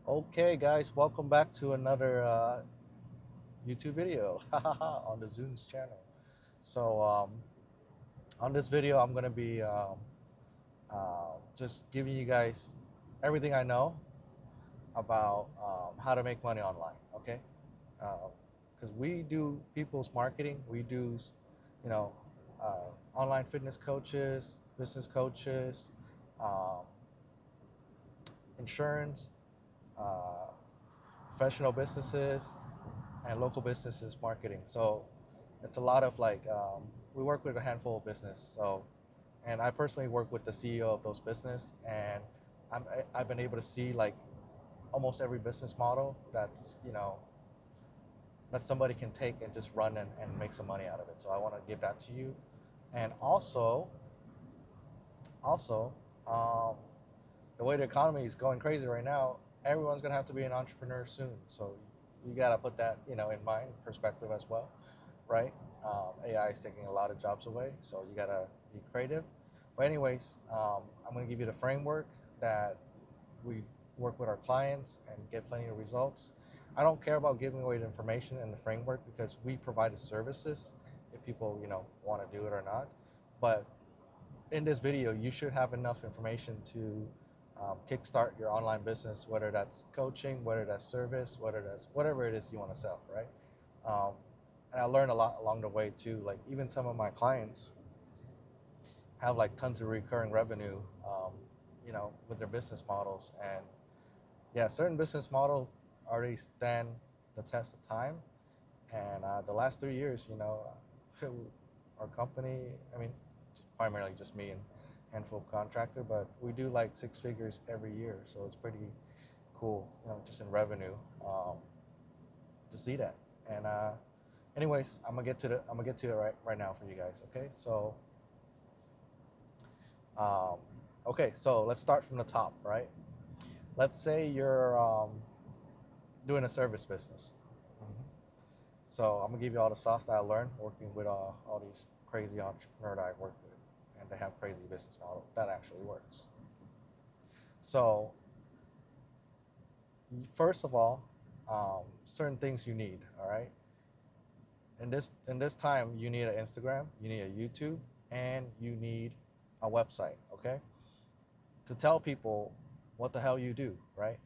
Okay, guys, welcome back to another YouTube video on the Zunes channel. So, on this video, I'm gonna be just giving you guys everything I know about how to make money online. Okay, because we do people's marketing, we do, you know, online fitness coaches, business coaches, um, insurance, uh, professional businesses, and local businesses marketing. So it's a lot of we work with a handful of business. So, and I personally work with the CEO of those business, and I've been able to see like almost every business model that somebody can take and just run and make some money out of it. So I want to give that to you, and also, um, the way the economy is going crazy right now, everyone's gonna have to be an entrepreneur soon. So you gotta put that in mind, perspective as well, right? AI is taking a lot of jobs away, so you gotta be creative. But anyways, I'm gonna give you the framework that we work with our clients and get plenty of results. I don't care about giving away the information in the framework because we provide the services if people want to do it or not. But in this video, you should have enough information to kickstart your online business, whether that's coaching, whether that's service, whether that's whatever it is you want to sell, right? Um, and I learned a lot along the way too. Like even some of my clients have like tons of recurring revenue, with their business models. And yeah, certain business models already stand the test of time. And the last 3 years, our company, I mean, primarily just me and handful of contractor, but we do like six figures every year. So it's pretty cool, just in revenue to see that. And anyways, I'm gonna get to it right now for you guys. Okay, so um, so let's start from the top, right? Let's say you're doing a service business. Mhm. So I'm gonna give you all the sauce that I learned working with all these crazy entrepreneurs that I work with, and they have crazy business model that actually works. So first of all, certain things you need. All right. In this time, you need an Instagram, you need a YouTube, and you need a website. Okay, to tell people what the hell you do. Right.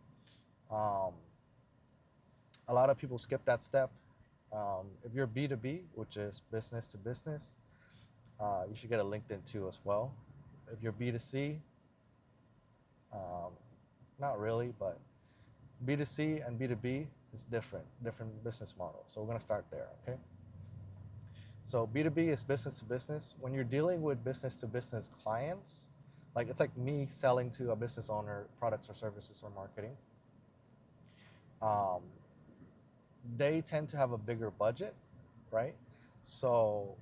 Um, a lot of people skip that step. If you're B2B, which is business to business, you should get a LinkedIn too as well. If you're B2C, um, not really, but B2C and B2B is different business model. So we're gonna start there, okay? So B2B is business to business. When you're dealing with business to business clients, like it's like me selling to a business owner products or services or marketing. Um, they tend to have a bigger budget, right? So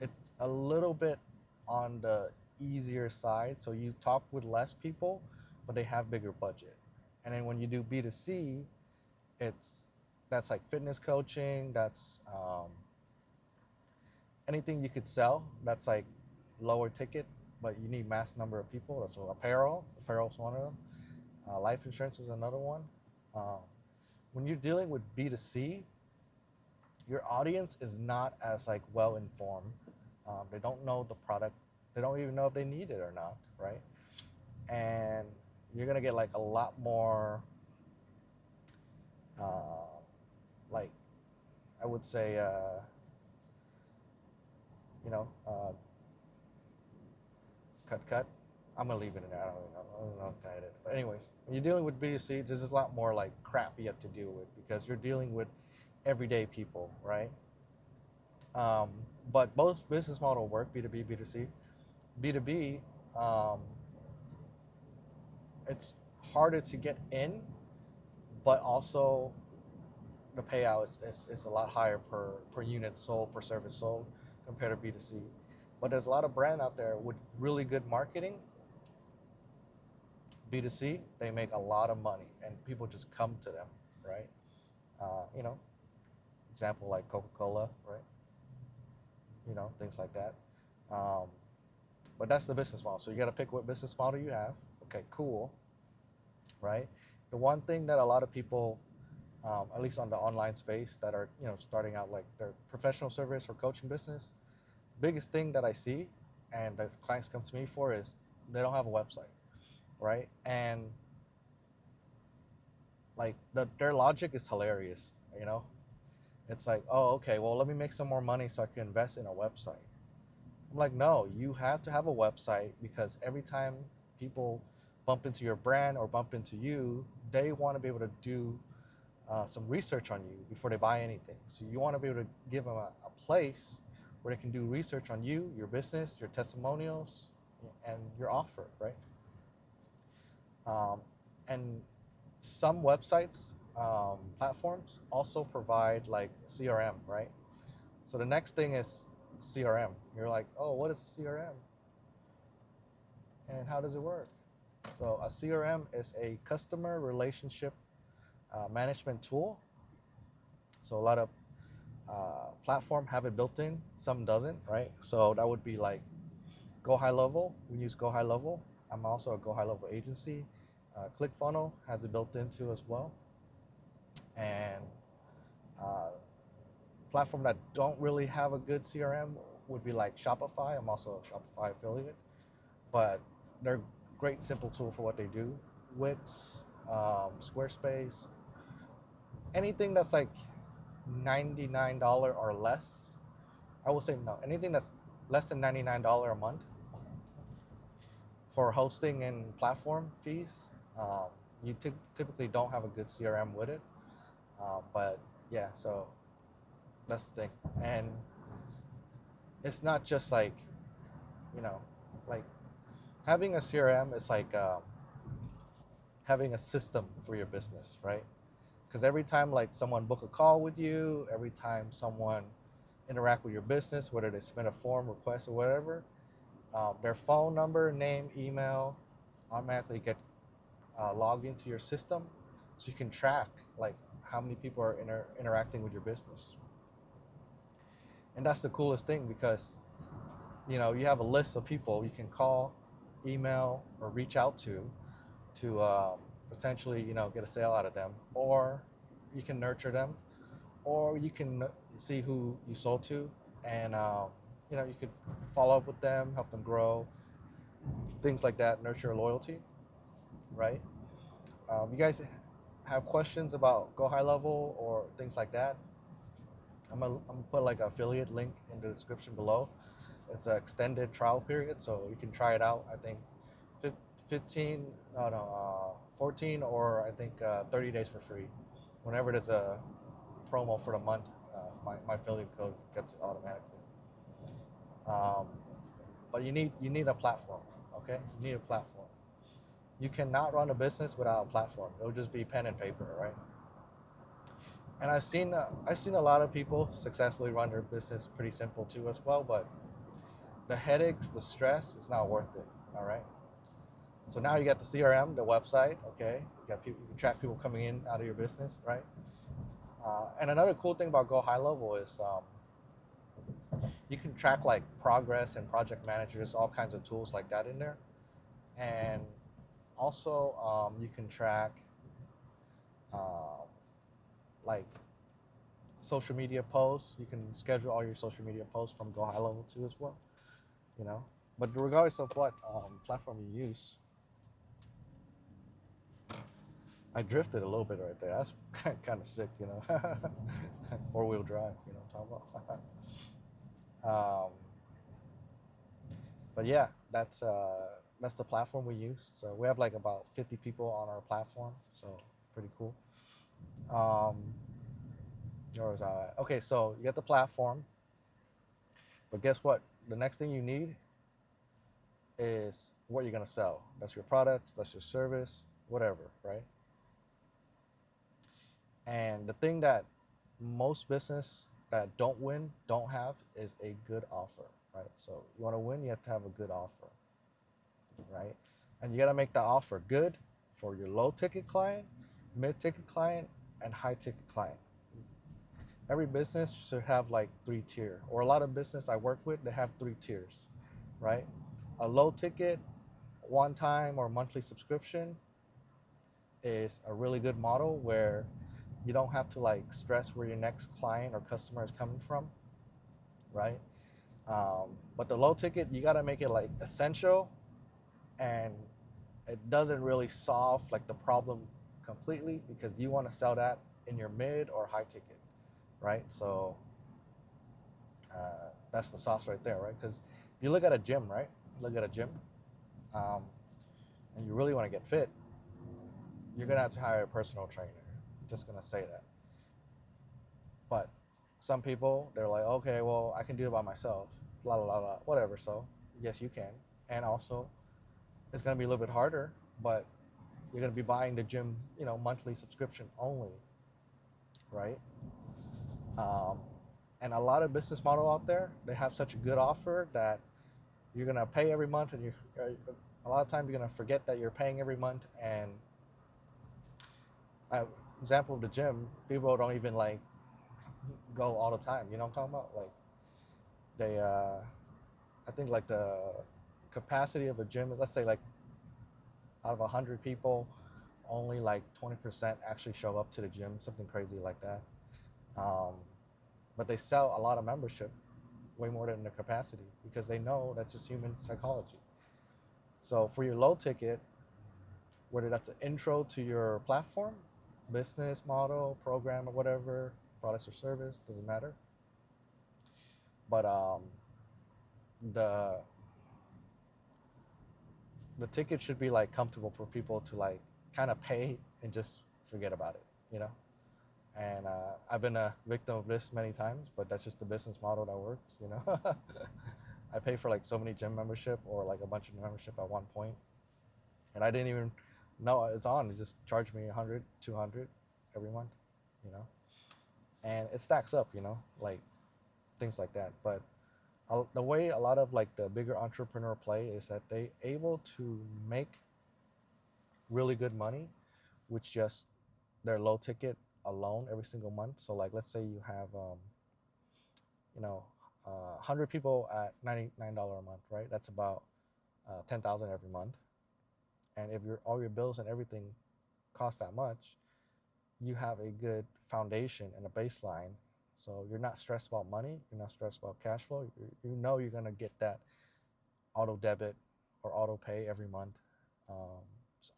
it's a little bit on the easier side. So you talk with less people, but they have bigger budget. And then when you do B2C, it's that's like fitness coaching. That's anything you could sell. That's like lower ticket, but you need mass number of people. So apparel is one of them. Life insurance is another one. Um, when you're dealing with B2C, your audience is not as like well informed. They don't know the product. They don't even know if they need it or not, right? And you're gonna get like a lot more, uh, like I would say, you know, uh, cut. I'm gonna leave it in there. I don't know if I edit. But anyways, when you're dealing with B2C, there's a lot more like crap you have to deal with because you're dealing with everyday people, right? Um, but both business model work, B2B, B2C. B2B, um, it's harder to get in, but also the payout is a lot higher per unit sold, per service sold compared to B2C. But there's a lot of brand out there with really good marketing. B2C, they make a lot of money and people just come to them, right? Uh, you know, example like Coca-Cola, right? Things like that. Um, but that's the business model. So you got to pick what business model you have. Okay, cool, right? the one thing that a lot of people, at least on the online space, that are starting out like their professional service or coaching business, biggest thing that I see, and that clients come to me for is they don't have a website, right? And like their logic is hilarious, you know. It's like, oh, okay, well, let me make some more money so I can invest in a website. I'm like, no, you have to have a website because every time people bump into your brand or bump into you, they want to be able to do some research on you before they buy anything. So you want to be able to give them a place where they can do research on you, your business, your testimonials, and your offer, right? Um, and some websites, platforms also provide like CRM, right? So the next thing is CRM. You're like, oh, what is a CRM? And how does it work? So a CRM is a customer relationship management tool. So a lot of platform have it built in, some doesn't, right? So that would be like Go High Level. We use Go High Level. I'm also a Go High Level agency. ClickFunnels has it built into as well. And uh, platform that don't really have a good CRM would be like Shopify. I'm also a Shopify affiliate, but they're great, simple tool for what they do. Wix, Squarespace, anything that's like $99 or less. I will say no, anything that's less than $99 a month for hosting and platform fees. You typically don't have a good CRM with it, but yeah, so that's the thing. And it's not just like, you know, like having a CRM is like having a system for your business, right? Because every time like someone book a call with you, every time someone interact with your business, whether they submit a form request or whatever, their phone number, name, email automatically get logged into your system, so you can track like how many people are interacting with your business. And that's the coolest thing because you have a list of people you can call, email, or reach out to potentially get a sale out of them, or you can nurture them, or you can see who you sold to, and you could follow up with them, help them grow, things like that, nurture loyalty, right? You guys have questions about Go High Level or things like that? I'm gonna put like an affiliate link in the description below. It's an extended trial period, so you can try it out. I think 15, no, no, 14, or I think 30 days for free. Whenever there's a promo for the month, my affiliate code gets it automatically. Um, but you need a platform, okay? You need a platform. You cannot run a business without a platform. It'll just be pen and paper, right? And I've seen a lot of people successfully run their business pretty simple too as well, but the headaches, the stress, it's not worth it. All right. So now you got the CRM, the website. Okay, you got people, you can track people coming in out of your business, right? And another cool thing about Go High Level is you can track like progress and project managers, all kinds of tools like that in there, and also you can track um, like social media posts. You can schedule all your social media posts from Go High Level too as well. You know, but regardless of what platform you use, I drifted a little bit right there. That's kind of sick, you know. Four-wheel drive, you know what I'm talking about. But yeah, that's the platform we use. So we have like about 50 people on our platform, so pretty cool. Um, where was I at? Okay, so you get the platform, but guess what? The next thing you need is what you're gonna sell. That's your products, that's your service, whatever, right? And the thing that most business that don't win don't have is a good offer, right? So you want to win, you have to have a good offer, right? And you got to make the offer good for your low ticket client, mid ticket client, and high ticket client. Every business should have like 3 tier, or a lot of business I work with, they have 3 tiers, right? A low ticket, one time or monthly subscription is a really good model where you don't have to like stress where your next client or customer is coming from, right? But the low ticket, you got to make it like essential, and it doesn't really solve like the problem completely because you want to sell that in your mid or high ticket, right? So that's the sauce right there, right? Because if you look at a gym, right? Look at a gym, um, and you really want to get fit, you're gonna have to hire a personal trainer. I'm just gonna say that. But some people, they're like, okay, well, I can do it by myself, la la la la, whatever. So yes, you can, and also it's gonna be a little bit harder, but you're gonna be buying the gym, monthly subscription only, right? Um, and a lot of business model out there, they have such a good offer that you're gonna pay every month, and you a lot of times you're gonna forget that you're paying every month. And example of the gym, people don't even like go all the time. You know what I'm talking about? Like they, I think like the capacity of a gym, let's say like out of 100 people, only like 20% actually show up to the gym, something crazy like that. Um, but they sell a lot of membership, way more than the capacity, because they know that's just human psychology. So for your low ticket, whether that's an intro to your platform, business model, program, or whatever, products or service, doesn't matter. But the the ticket should be like comfortable for people to like kind of pay and just forget about it, you know. And I've been a victim of this many times, but that's just the business model that works, you know. I pay for like so many gym membership or like a bunch of membership at one point, and I didn't even know it's on. It just charged me 100, 200 every month, you know, and it stacks up, like things like that. But the way a lot of like the bigger entrepreneur play is that they able to make really good money with just their low ticket alone every single month. So like let's say you have you know 100 people at $99 a month, right? That's about 10,000 every month. And if your all your bills and everything cost that much, you have a good foundation and a baseline. So you're not stressed about money, you're not stressed about cash flow. You know you're gonna get that auto debit or auto pay every month, um,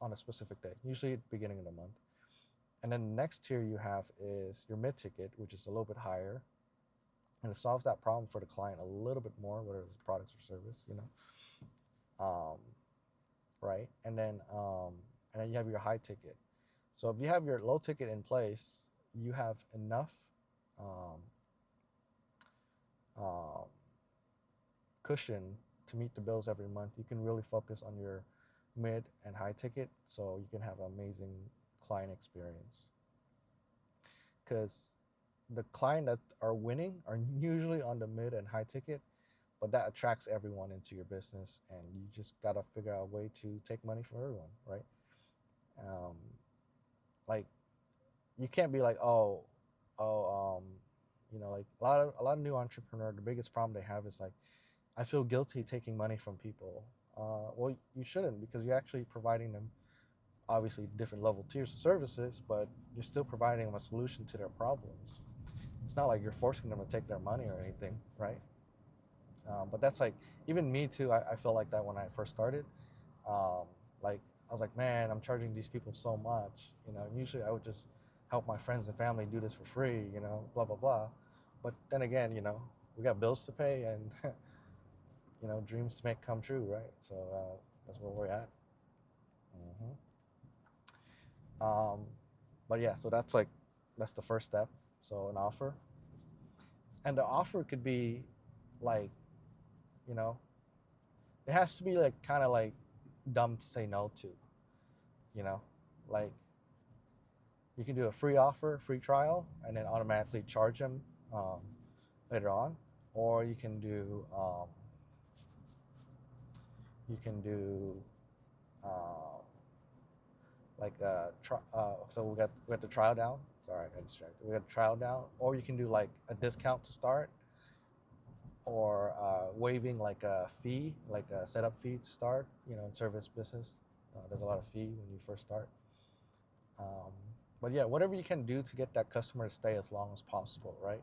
on a specific day, usually at the beginning of the month. And then the next tier you have is your mid ticket, which is a little bit higher, and it solves that problem for the client a little bit more, whether it's products or service, um, right? And then you have your high ticket. So if you have your low ticket in place, you have enough um, um, cushion to meet the bills every month. You can really focus on your mid and high ticket, so you can have an amazing client experience. Because the client that are winning are usually on the mid and high ticket, but that attracts everyone into your business, and you just gotta figure out a way to take money from everyone, right? Um, like you can't be like, oh, like a lot of new entrepreneur, the biggest problem they have is like, I feel guilty taking money from people. Well, you shouldn't, because you're actually providing them obviously different level tiers of services, but you're still providing them a solution to their problems. It's not like you're forcing them to take their money or anything, right? But that's like, even me too. I felt like that when I first started. Um, like I was like, man, I'm charging these people so much. Usually I would just help my friends and family do this for free. Blah blah blah. But then again, we got bills to pay, and dreams to make come true, right? So that's where we're at. hmm Um, but yeah, so that's the first step. So an offer, and the offer could be like, you know, it has to be like kind of like dumb to say no to, you know, like you can do a free offer, free trial, and then automatically charge them um, later on, or you can do um, like so we got the trial down. Sorry, I got distracted. We got the trial down, or you can do like a discount to start, or waiving like a fee, like a setup fee to start. In service business, there's a lot of fee when you first start. But yeah, whatever you can do to get that customer to stay as long as possible, right?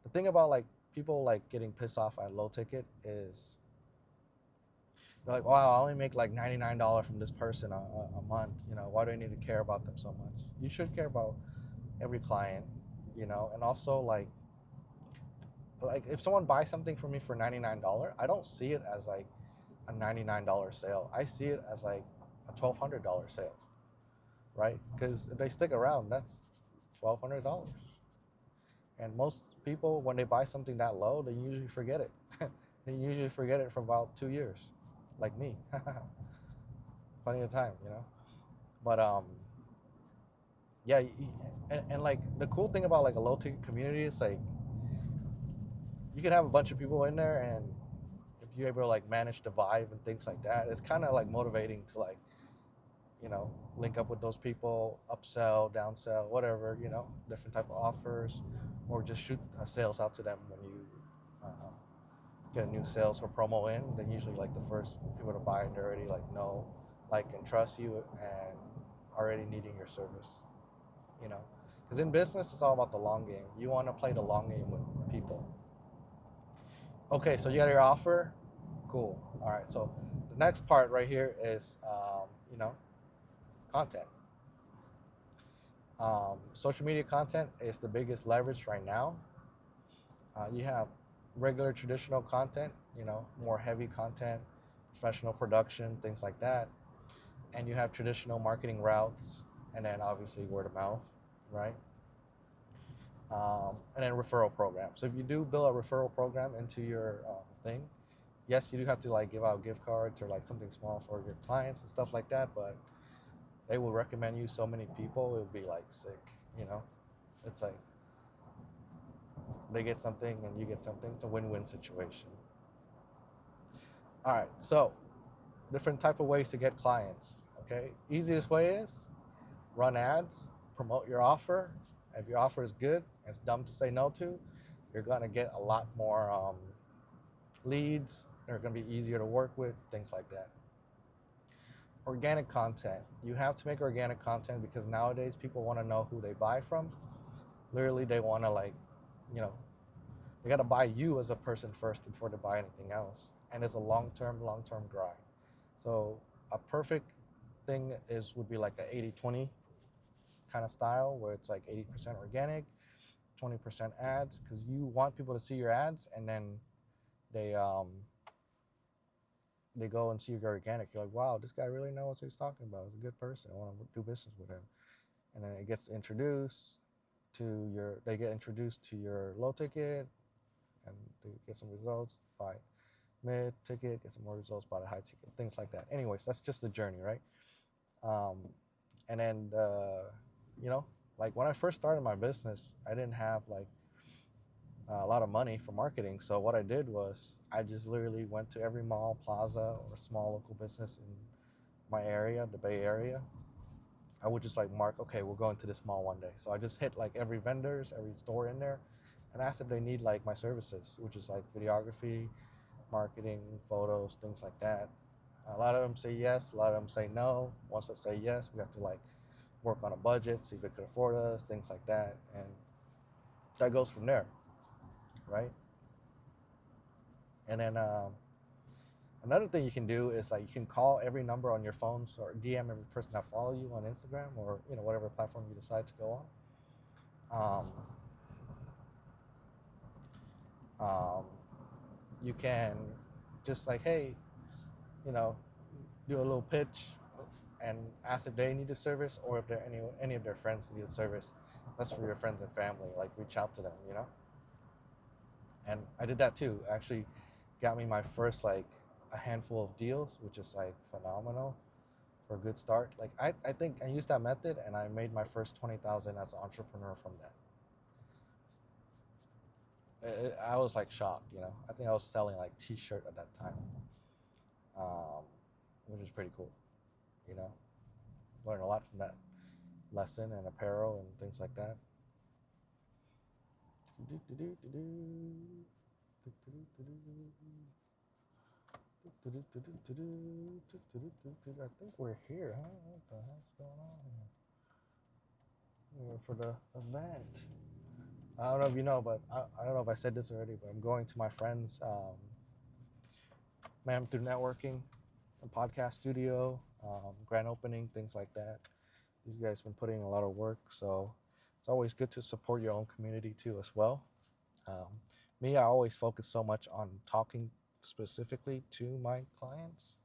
The thing about like people like getting pissed off at low ticket is they're like, wow, I only make like $99 from this person a month. You know, why do I need to care about them so much? You should care about every client, you know, and also like if someone buys something from me for $99, I don't see it as like a $99 sale. I see it as like a $1,200 sale, right? Because if they stick around, that's $1,200. And most people, when they buy something that low, they usually forget it. They usually forget it for about 2 years, like me. Plenty of time, you know. But yeah, and like the cool thing about like a low ticket community is like you can have a bunch of people in there, and if you're able to like manage the vibe and things like that, it's kind of like motivating to like, you know, link up with those people, upsell, downsell, whatever, you know, different type of offers, or just shoot sales out to them when you get a new sales or promo in. Then usually like the first people to buy it, they're already like know, like, and trust you and already needing your service, you know, because in business it's all about the long game. You want to play the long game with people. Okay, so you got your offer, cool. All right, so the next part right here is you know, content. Social media content is the biggest leverage right now. You have regular traditional content, you know, more heavy content, professional production, things like that. And you have traditional marketing routes, and then obviously word of mouth, right? And then referral program. So if you do build a referral program into your thing, yes, you do have to like give out gift cards or like something small for your clients and stuff like that, but they will recommend you so many people, it would be like sick, you know? It's like they get something and you get something. It's a win-win situation. All right, so different type of ways to get clients. Okay, easiest way is run ads, promote your offer. If your offer is good, it's dumb to say no to. You're gonna get a lot more leads. They're gonna be easier to work with, things like that. Organic content. You have to make organic content because nowadays people want to know who they buy from. Literally, they want to like, you know, they got to buy you as a person first before they buy anything else. And it's a long-term grind. So a perfect thing is would be like a 80-20 kind of style where it's like 80% organic, 20% ads, because you want people to see your ads and then they they go and see your organic. You're like, wow, this guy really knows what he's talking about. He's a good person. I want to do business with him. And then it gets introduced to your, they get introduced to your low ticket, and they get some results by mid ticket, get some more results by the high ticket, things like that. Anyways, that's just the journey, right? Um, and then, you know, like when I first started my business, I didn't have like a lot of money for marketing. So what I did was I just literally went to every mall, plaza, or small local business in my area, the Bay Area. I would just like mark, okay, we're going to this mall one day. So I just hit like every vendors, every store in there, and asked if they need like my services, which is like videography, marketing, photos, things like that. A lot of them say yes, a lot of them say no. Once they say yes, we have to like work on a budget, see if they could afford us, things like that, and that goes from there, right? And then another thing you can do is like you can call every number on your phones or DM every person that follow you on Instagram or you know whatever platform you decide to go on. Um, you can just like, hey, you know, do a little pitch and ask if they need a service or if they're any of their friends need a service. That's for your friends and family. Like reach out to them, you know. And I did that too. Actually, got me my first like a handful of deals, which is like phenomenal for a good start. Like I think I used that method and I made my first 20,000 as an entrepreneur from that. I was like shocked, you know. I think I was selling like T-shirt at that time, um, which is pretty cool, you know. Learned a lot from that lesson and apparel and things like that. I think we're here, huh? What the hell's going on here? for the event. I don't know if you know, but I don't know if I said this already, but I'm going to my friend's Man Through Networking, a podcast studio, grand opening, things like that. These guys been putting in a lot of work, so it's always good to support your own community too as well. Um, Me, I always focus so much on talking specifically to my clients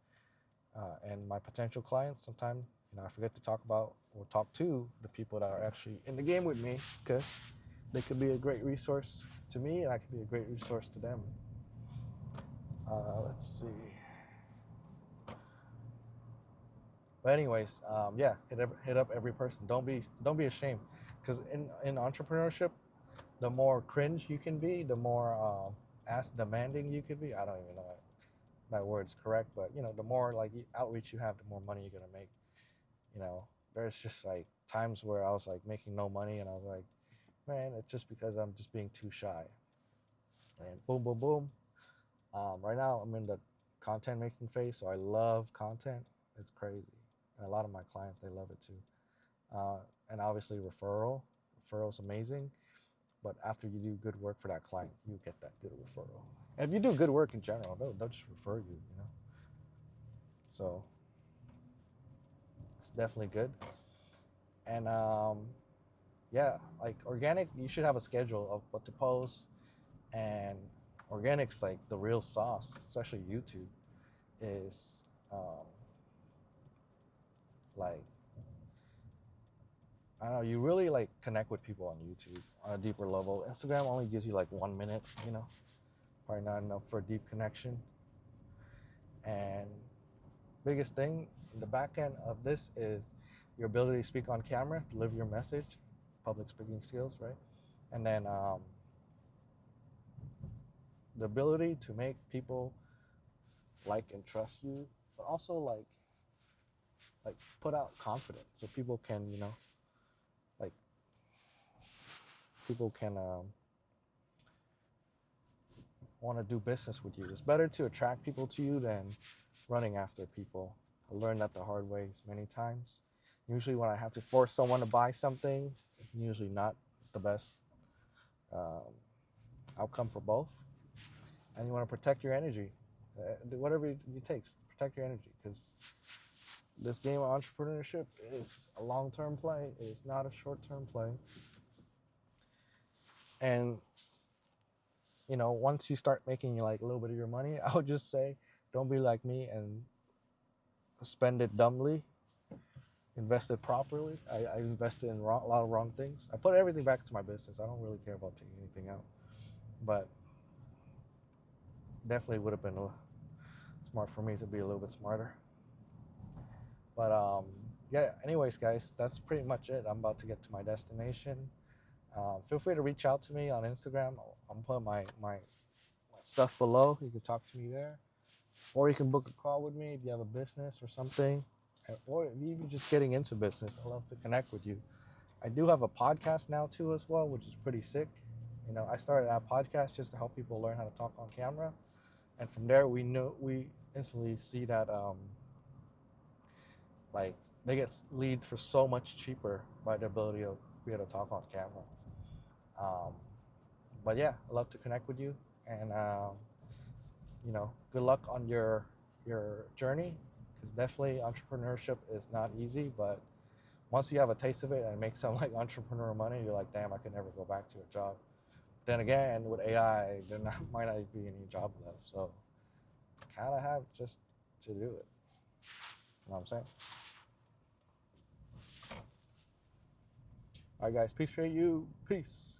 and my potential clients. Sometimes, I forget to talk about or talk to the people that are actually in the game with me, because they could be a great resource to me, and I could be a great resource to them. Let's see. But anyways, yeah, hit up every person. Don't be ashamed, because in entrepreneurship, the more cringe you can be, the more ask demanding you could be. I don't even know if that word's correct, but the more like outreach you have, the more money you're gonna make. You know, there's just like times where I was like making no money, and I was like, man, it's just because I'm just being too shy. And boom, boom, boom. Right now, I'm in the content making phase, so I love content. It's crazy, and a lot of my clients, they love it too. And obviously, referral's amazing. But after you do good work for that client, you get that good referral. And if you do good work in general, they'll just refer you. So it's definitely good. And yeah, like organic, you should have a schedule of what to post. And organic's like the real sauce, especially YouTube, is um, like, I don't know, you really like connect with people on YouTube on a deeper level. Instagram only gives you like 1 minute, probably not enough for a deep connection. And biggest thing, the back end of this is your ability to speak on camera, deliver your message, public speaking skills, right? And then the ability to make people like and trust you, but also like put out confidence so people can, like people can want to do business with you. It's better to attract people to you than running after people. I learned that the hard way many times. Usually when I have to force someone to buy something, it's usually not the best um, outcome for both. And you want to protect your energy. Whatever it takes, protect your energy, because this game of entrepreneurship is a long-term play. It's not a short-term play. And once you start making like a little bit of your money, I would just say, don't be like me and spend it dumbly. Invest it properly. I invested in a lot of wrong things. I put everything back into my business. I don't really care about taking anything out, but definitely would have been smart for me to be a little bit smarter. But yeah. Anyways, guys, that's pretty much it. I'm about to get to my destination. Feel free to reach out to me on Instagram. I'm putting my stuff below. You can talk to me there, or you can book a call with me if you have a business or something, or if you're even just getting into business. I love to connect with you. I do have a podcast now too as well, which is pretty sick. I started that podcast just to help people learn how to talk on camera, and from there we instantly see that like they get leads for so much cheaper by the ability of be able to talk on camera. Um, but yeah, I love to connect with you, and good luck on your journey, because definitely entrepreneurship is not easy. But once you have a taste of it and it makes some like entrepreneur money, you're like, damn, I could never go back to a job. Then again, with AI, might not be any job left, so kind of have just to do it. You know what I'm saying? All right, guys, appreciate you. Peace.